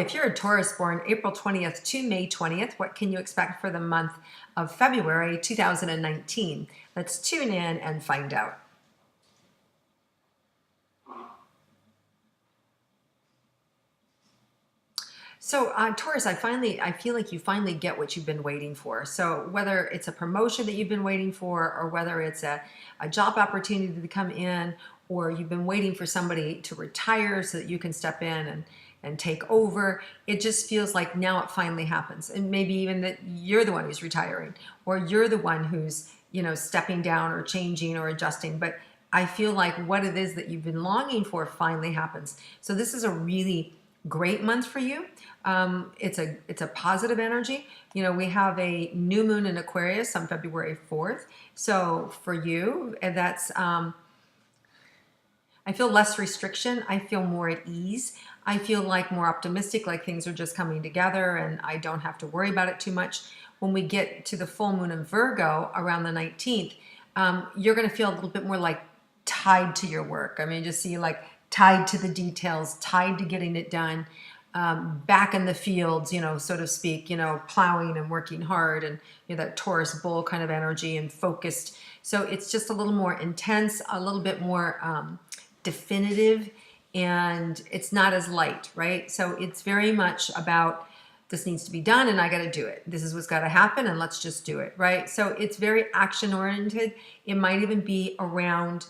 if you're a Taurus born April 20th to May 20th, what can you expect for the month of February 2019? Let's tune in and find out. So Taurus, I feel like you finally get what you've been waiting for. So whether it's a promotion that you've been waiting for, or whether it's a job opportunity to come in, or you've been waiting for somebody to retire so that you can step in and take over, it just feels like now it finally happens. And maybe even that you're the one who's retiring, or you're the one who's, stepping down or changing or adjusting. But I feel like what it is that you've been longing for finally happens. So this is a really great month for you. It's a positive energy. We have a new moon in Aquarius on February 4th. So for you, that's I feel less restriction. I feel more at ease. I feel like more optimistic, like things are just coming together and I don't have to worry about it too much. When we get to the full moon in Virgo around the 19th, you're going to feel a little bit more like tied to your work. I mean, just see like tied to the details, tied to getting it done, back in the fields, so to speak, plowing and working hard, and that Taurus bull kind of energy and focused. So it's just a little more intense, a little bit more definitive, and it's not as light, right? So it's very much about this needs to be done and I got to do it. This is what's got to happen and let's just do it, right? So it's very action oriented. It might even be around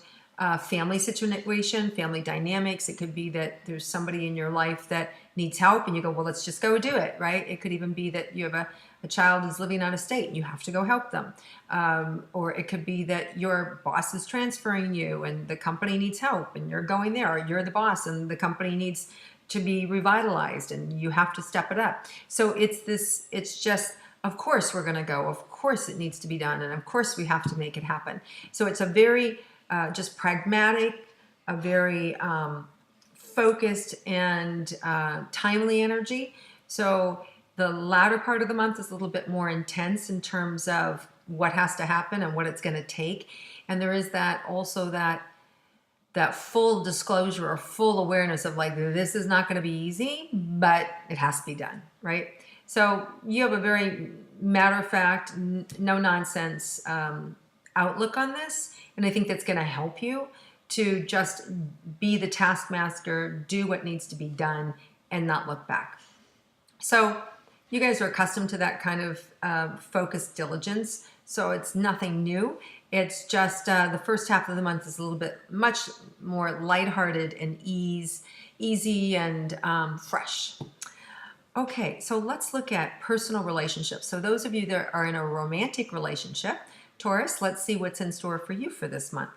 family situation, family dynamics. It could be that there's somebody in your life that needs help and you go, well, let's just go do it, right? It could even be that you have a child who's living out of state and you have to go help them. Or it could be that your boss is transferring you and the company needs help and you're going there, or you're the boss and the company needs to be revitalized and you have to step it up. So it's just, of course we're going to go, of course it needs to be done, and of course we have to make it happen. So it's a very just pragmatic, a very focused and timely energy. So the latter part of the month is a little bit more intense in terms of what has to happen and what it's going to take. And there is that full disclosure or full awareness of like, this is not going to be easy, but it has to be done, right? So you have a very matter of fact, no nonsense outlook on this. And I think that's going to help you to just be the taskmaster, do what needs to be done, and not look back. So you guys are accustomed to that kind of focused diligence. So it's nothing new. It's just the first half of the month is a little bit much more lighthearted and easy and fresh. Okay, so let's look at personal relationships. So those of you that are in a romantic relationship, Taurus, let's see what's in store for you for this month.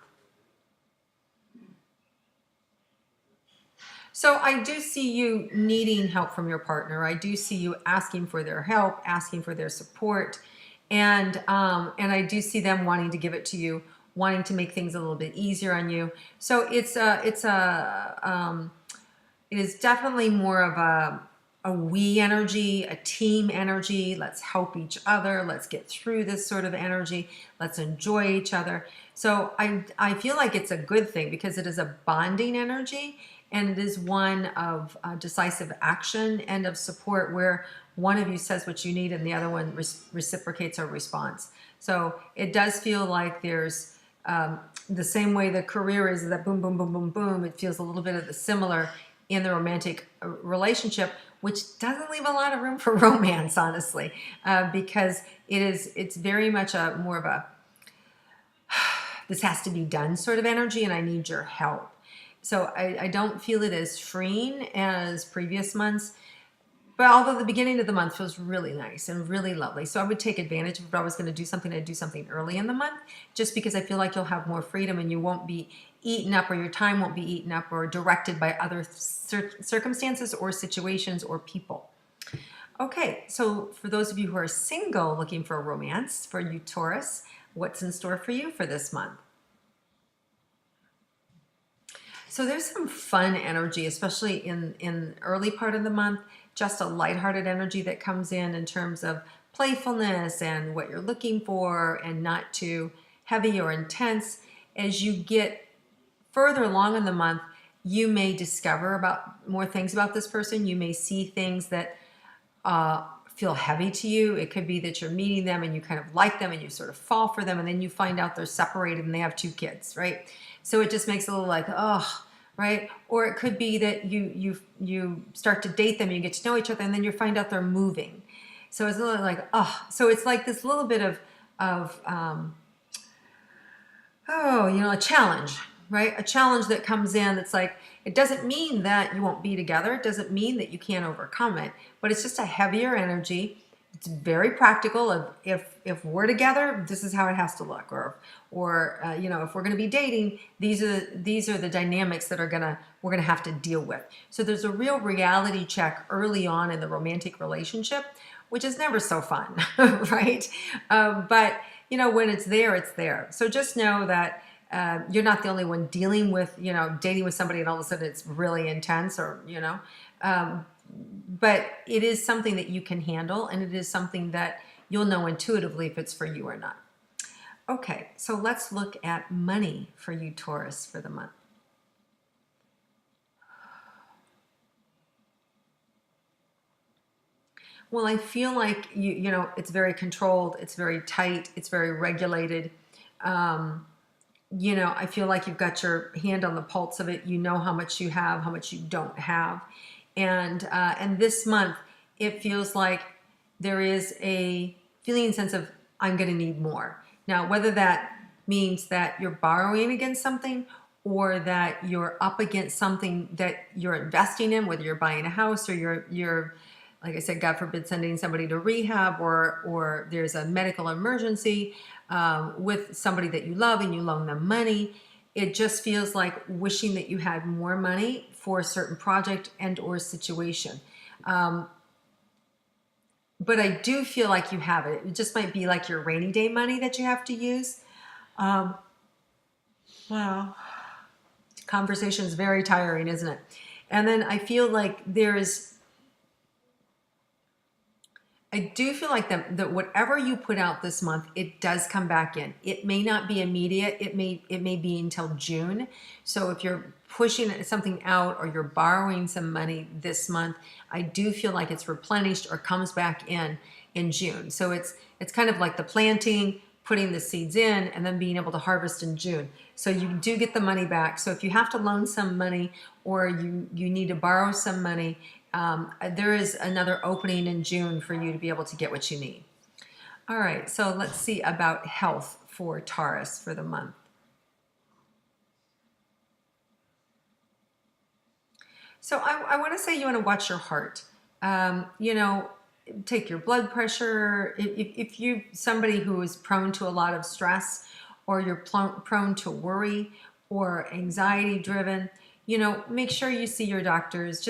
So I do see you needing help from your partner. I do see you asking for their help, asking for their support, and I do see them wanting to give it to you, wanting to make things a little bit easier on you. So it is definitely more of a we energy, a team energy. Let's help each other. Let's get through this sort of energy. Let's enjoy each other. So I feel like it's a good thing because it is a bonding energy, and it is one of decisive action and of support where one of you says what you need and the other one reciprocates a response. So it does feel like there's the same way the career is that boom, boom, boom, boom, boom. It feels a little bit of the similar in the romantic relationship, which doesn't leave a lot of room for romance, honestly, because it's very much more of a this has to be done sort of energy, and I need your help. So I don't feel it as freeing as previous months, but although the beginning of the month feels really nice and really lovely. So I would take advantage of if I was going to do something, I'd do something early in the month, just because I feel like you'll have more freedom and you won't be eaten up, or your time won't be eaten up or directed by other circumstances or situations or people. Okay, so for those of you who are single looking for a romance, for you Taurus, what's in store for you for this month? So there's some fun energy, especially in early part of the month, just a lighthearted energy that comes in terms of playfulness and what you're looking for, and not too heavy or intense. As you get further along in the month, you may discover about more things about this person. You may see things that feel heavy to you. It could be that you're meeting them and you kind of like them and you sort of fall for them, and then you find out they're separated and they have 2 kids, right? So it just makes it a little like, oh, right? Or it could be that you start to date them, you get to know each other, and then you find out they're moving. So it's a little like, oh, so it's like this little bit of a challenge, right? A challenge that comes in that's like, it doesn't mean that you won't be together. It doesn't mean that you can't overcome it, but it's just a heavier energy. It's very practical. Of if we're together, this is how it has to look, or if we're going to be dating, these are the dynamics that we're gonna have to deal with. So there's a real reality check early on in the romantic relationship, which is never so fun, right? But when it's there, it's there. So just know that you're not the only one dealing with, dating with somebody and all of a sudden it's really intense, but it is something that you can handle, and it is something that you'll know intuitively if it's for you or not. Okay, so let's look at money for you, Taurus, for the month. Well, I feel like it's very controlled, it's very tight, it's very regulated. I feel like you've got your hand on the pulse of it. You know how much you have, how much you don't have. And this month, it feels like there is a feeling and sense of, I'm going to need more. Now, whether that means that you're borrowing against something or that you're up against something that you're investing in, whether you're buying a house or you're like I said, God forbid, sending somebody to rehab, or there's a medical emergency with somebody that you love and you loan them money. It just feels like wishing that you had more money for a certain project and or situation. But I do feel like you have it. It just might be like your rainy day money that you have to use. Wow. Conversation is very tiring, isn't it? And then I feel like I do feel like that whatever you put out this month, it does come back in. It may not be immediate. It may be until June. So if you're pushing something out or you're borrowing some money this month, I do feel like it's replenished or comes back in June. So it's kind of like the planting, putting the seeds in, and then being able to harvest in June. So you do get the money back. So if you have to loan some money or you need to borrow some money, there is another opening in June for you to be able to get what you need. All right, so let's see about health for Taurus for the month. So I want to say you want to watch your heart. Take your blood pressure. If you're somebody who is prone to a lot of stress, or you're prone to worry or anxiety driven, make sure you see your doctors.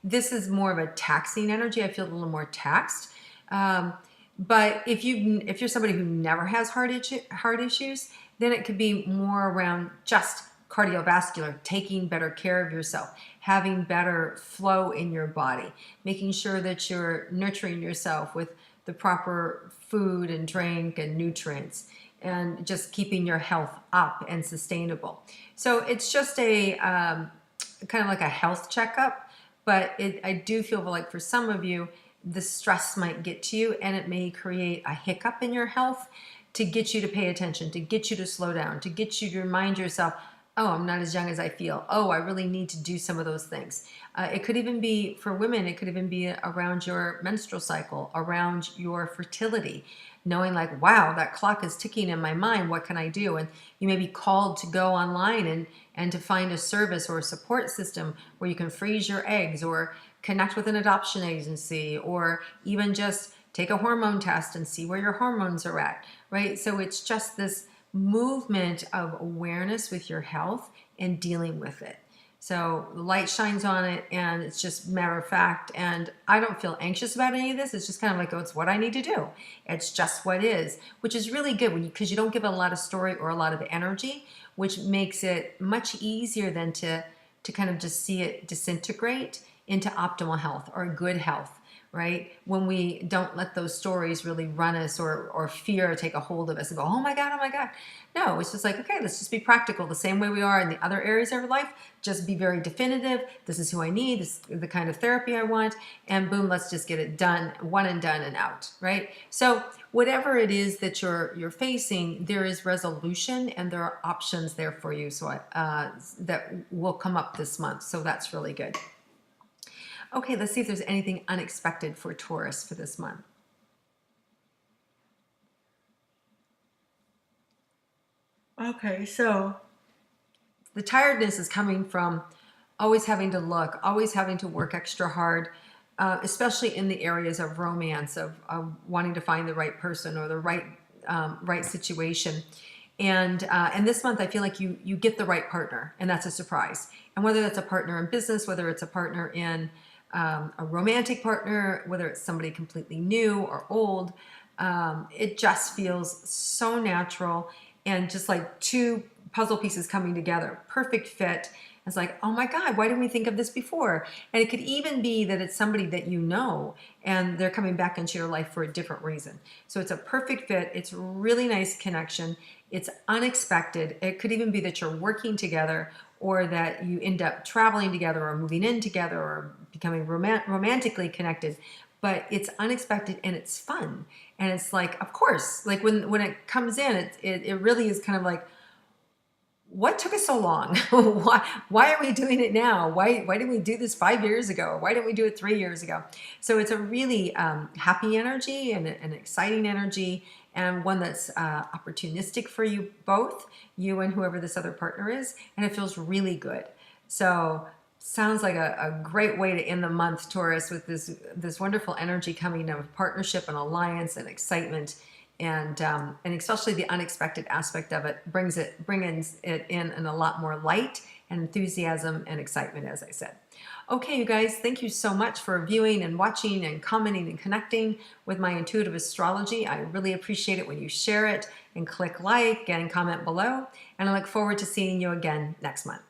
This is more of a taxing energy. I feel a little more taxed. But if you're somebody who never has heart issues, then it could be more around just cardiovascular, taking better care of yourself, having better flow in your body, making sure that you're nurturing yourself with the proper food and drink and nutrients, and just keeping your health up and sustainable. So it's just a kind of like a health checkup, but I do feel like for some of you, the stress might get to you and it may create a hiccup in your health to get you to pay attention, to get you to slow down, to get you to remind yourself, oh, I'm not as young as I feel. Oh, I really need to do some of those things. It could even be, for women, it could even be around your menstrual cycle, around your fertility, knowing like, wow, that clock is ticking in my mind. What can I do? And you may be called to go online and to find a service or a support system where you can freeze your eggs or connect with an adoption agency, or even just take a hormone test and see where your hormones are at, right? So it's just this movement of awareness with your health and dealing with it. So the light shines on it and it's just matter of fact. And I don't feel anxious about any of this. It's just kind of like, oh, it's what I need to do. It's just what is, which is really good because you don't give a lot of story or a lot of energy, which makes it much easier than to kind of just see it disintegrate into optimal health or good health, right? When we don't let those stories really run us, or fear take a hold of us and go, oh my God, oh my God. No, it's just like, okay, let's just be practical the same way we are in the other areas of our life. Just be very definitive. This is who I need. This is the kind of therapy I want. And boom, let's just get it done, one and done and out, right? So whatever it is that you're facing, there is resolution and there are options there for you. So that will come up this month. So that's really good. Okay, let's see if there's anything unexpected for Taurus for this month. Okay, so the tiredness is coming from always having to look, always having to work extra hard, especially in the areas of romance, of wanting to find the right person or the right situation. And this month, I feel like you get the right partner, and that's a surprise. And whether that's a partner in business, whether it's a partner in a romantic partner, whether it's somebody completely new or old, it just feels so natural and just like two puzzle pieces coming together, perfect fit. It's like, oh my God, why didn't we think of this before? And it could even be that it's somebody that you know and they're coming back into your life for a different reason. So it's a perfect fit. It's a really nice connection. It's unexpected. It could even be that you're working together, or that you end up traveling together or moving in together or becoming romantically connected. But it's unexpected and it's fun. And it's like, of course, like when it comes in, it really is kind of like, what took us so long? why are we doing it now? Why didn't we do this 5 years ago? Why didn't we do it 3 years ago? So it's a really happy energy and an exciting energy, and one that's opportunistic for you both, you and whoever this other partner is, and it feels really good. So sounds like a great way to end the month, Taurus, with this wonderful energy coming of partnership and alliance and excitement. And especially the unexpected aspect of it brings it in a lot more light and enthusiasm and excitement, as I said. Okay, you guys, thank you so much for viewing and watching and commenting and connecting with my intuitive astrology. I really appreciate it when you share it and click like and comment below. And I look forward to seeing you again next month.